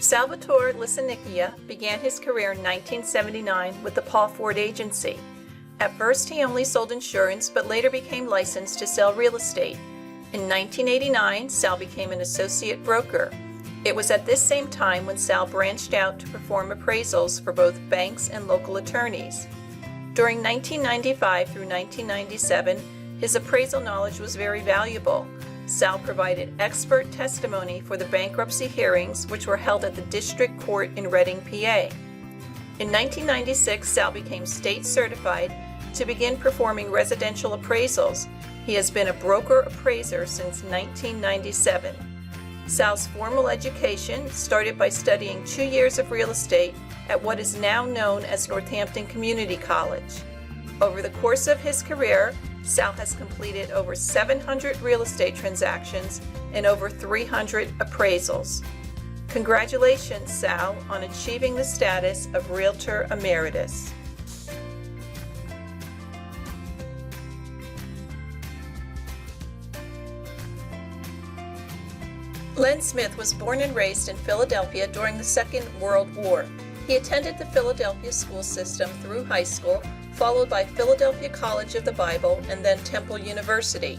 Salvatore Lisinichia began his career in 1979 with the Paul Ford Agency. At first he only sold insurance, but later became licensed to sell real estate. In 1989, Sal became an associate broker. It was at this same time when Sal branched out to perform appraisals for both banks and local attorneys. During 1995 through 1997, his appraisal knowledge was very valuable. Sal provided expert testimony for the bankruptcy hearings, which were held at the District Court in Reading, PA. In 1996, Sal became state certified to begin performing residential appraisals. He has been a broker appraiser since 1997. Sal's formal education started by studying 2 years of real estate at what is now known as Northampton Community College. Over the course of his career, Sal has completed over 700 real estate transactions and over 300 appraisals. Congratulations, Sal, on achieving the status of Realtor Emeritus. Len Smith was born and raised in Philadelphia during the Second World War. He attended the Philadelphia school system through high school, followed by Philadelphia College of the Bible and then Temple University.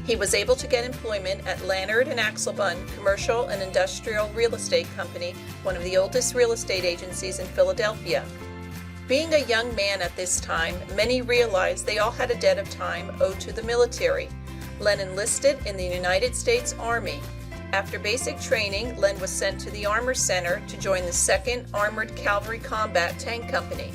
He was able to get employment at Lannard and Axelbund Commercial and Industrial Real Estate Company, one of the oldest real estate agencies in Philadelphia. Being a young man at this time, many realized they all had a debt of time owed to the military. Len enlisted in the United States Army. After basic training, Len was sent to the Armor Center to join the 2nd Armored Cavalry Combat Tank Company.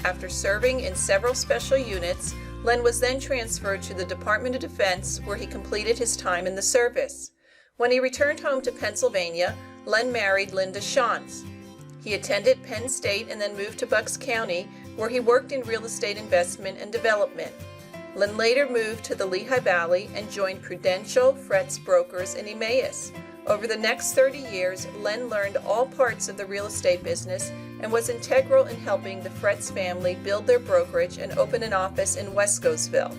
After serving in several special units, Len was then transferred to the Department of Defense, where he completed his time in the service. When he returned home to Pennsylvania, Len married Linda Shantz. He attended Penn State and then moved to Bucks County, where he worked in real estate investment and development. Len later moved to the Lehigh Valley and joined Prudential Fretz Brokers in Emmaus. Over the next 30 years, Len learned all parts of the real estate business and was integral in helping the Fretz family build their brokerage and open an office in Wescosville.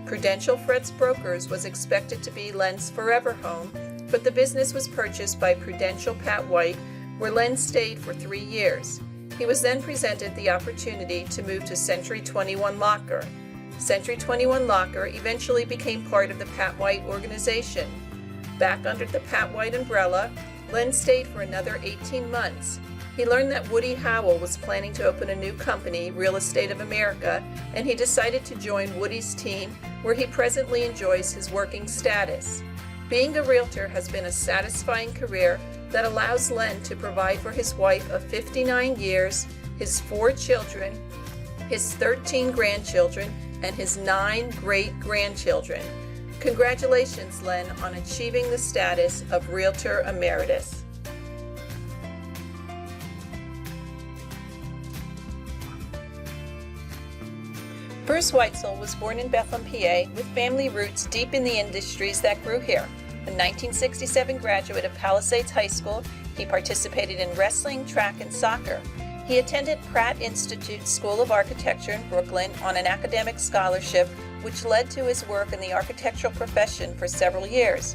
Prudential Fretz Brokers was expected to be Len's forever home, but the business was purchased by Prudential Pat White, where Len stayed for 3 years. He was then presented the opportunity to move to Century 21 Locker. Century 21 Locker eventually became part of the Pat White organization. Back under the Pat White umbrella, Len stayed for another 18 months. He learned that Woody Howell was planning to open a new company, Real Estate of America, and he decided to join Woody's team, where he presently enjoys his working status. Being a realtor has been a satisfying career that allows Len to provide for his wife of 59 years, his 4 children, his 13 grandchildren, and his 9 great-grandchildren. Congratulations, Len, on achieving the status of Realtor Emeritus. Bruce Weitzel was born in Bethlehem, PA, with family roots deep in the industries that grew here. A 1967 graduate of Palisades High School, he participated in wrestling, track, and soccer. He attended Pratt Institute School of Architecture in Brooklyn on an academic scholarship, which led to his work in the architectural profession for several years.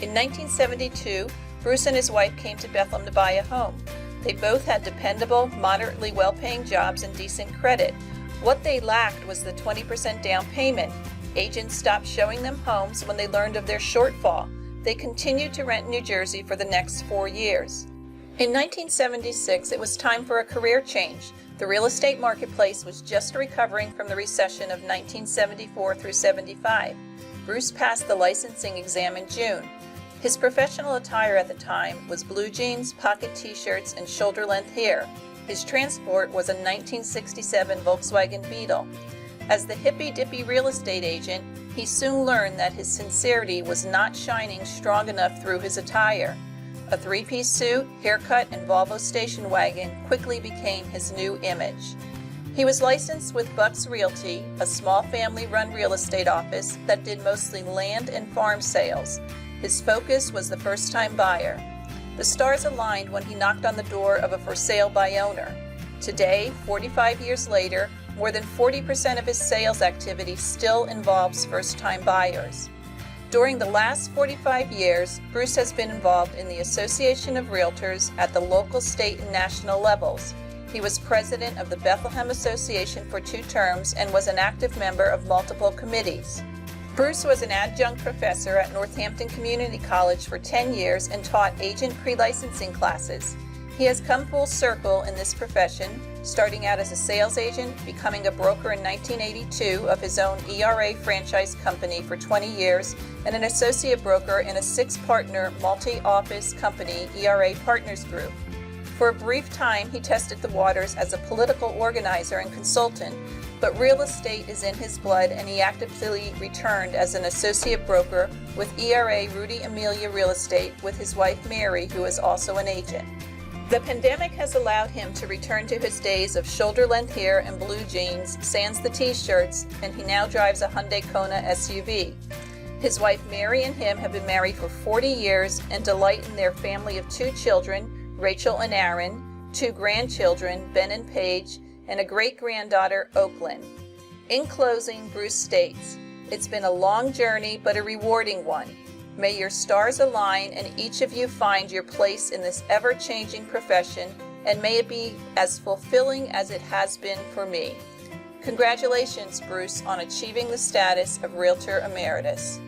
In 1972, Bruce and his wife came to Bethlehem to buy a home. They both had dependable, moderately well-paying jobs and decent credit. What they lacked was the 20% down payment. Agents stopped showing them homes when they learned of their shortfall. They continued to rent in New Jersey for the next 4 years. In 1976, it was time for a career change. The real estate marketplace was just recovering from the recession of 1974 through 75. Bruce passed the licensing exam in June. His professional attire at the time was blue jeans, pocket t-shirts, and shoulder-length hair. His transport was a 1967 Volkswagen Beetle. As the hippy-dippy real estate agent, he soon learned that his sincerity was not shining strong enough through his attire. A 3-piece suit, haircut, and Volvo station wagon quickly became his new image. He was licensed with Bucks Realty, a small family-run real estate office that did mostly land and farm sales. His focus was the first-time buyer. The stars aligned when he knocked on the door of a for sale by owner. Today, 45 years later, more than 40% of his sales activity still involves first-time buyers. During the last 45 years, Bruce has been involved in the Association of Realtors at the local, state, and national levels. He was president of the Bethlehem Association for 2 terms and was an active member of multiple committees. Bruce was an adjunct professor at Northampton Community College for 10 years and taught agent pre-licensing classes. He has come full circle in this profession, starting out as a sales agent, becoming a broker in 1982 of his own ERA franchise company for 20 years, and an associate broker in a 6-partner multi-office company, ERA Partners Group. For a brief time, he tested the waters as a political organizer and consultant, but real estate is in his blood, and he actively returned as an associate broker with ERA Rudy Amelio Real Estate with his wife Mary, who is also an agent. The pandemic has allowed him to return to his days of shoulder-length hair and blue jeans, sans the t-shirts, and he now drives a Hyundai Kona SUV. His wife Mary and him have been married for 40 years and delight in their family of 2 children, Rachel and Aaron, 2 grandchildren, Ben and Paige, and a great-granddaughter, Oakland. In closing, Bruce states, "It's been a long journey, but a rewarding one. May your stars align and each of you find your place in this ever-changing profession, and may it be as fulfilling as it has been for me." Congratulations, Bruce, on achieving the status of Realtor Emeritus.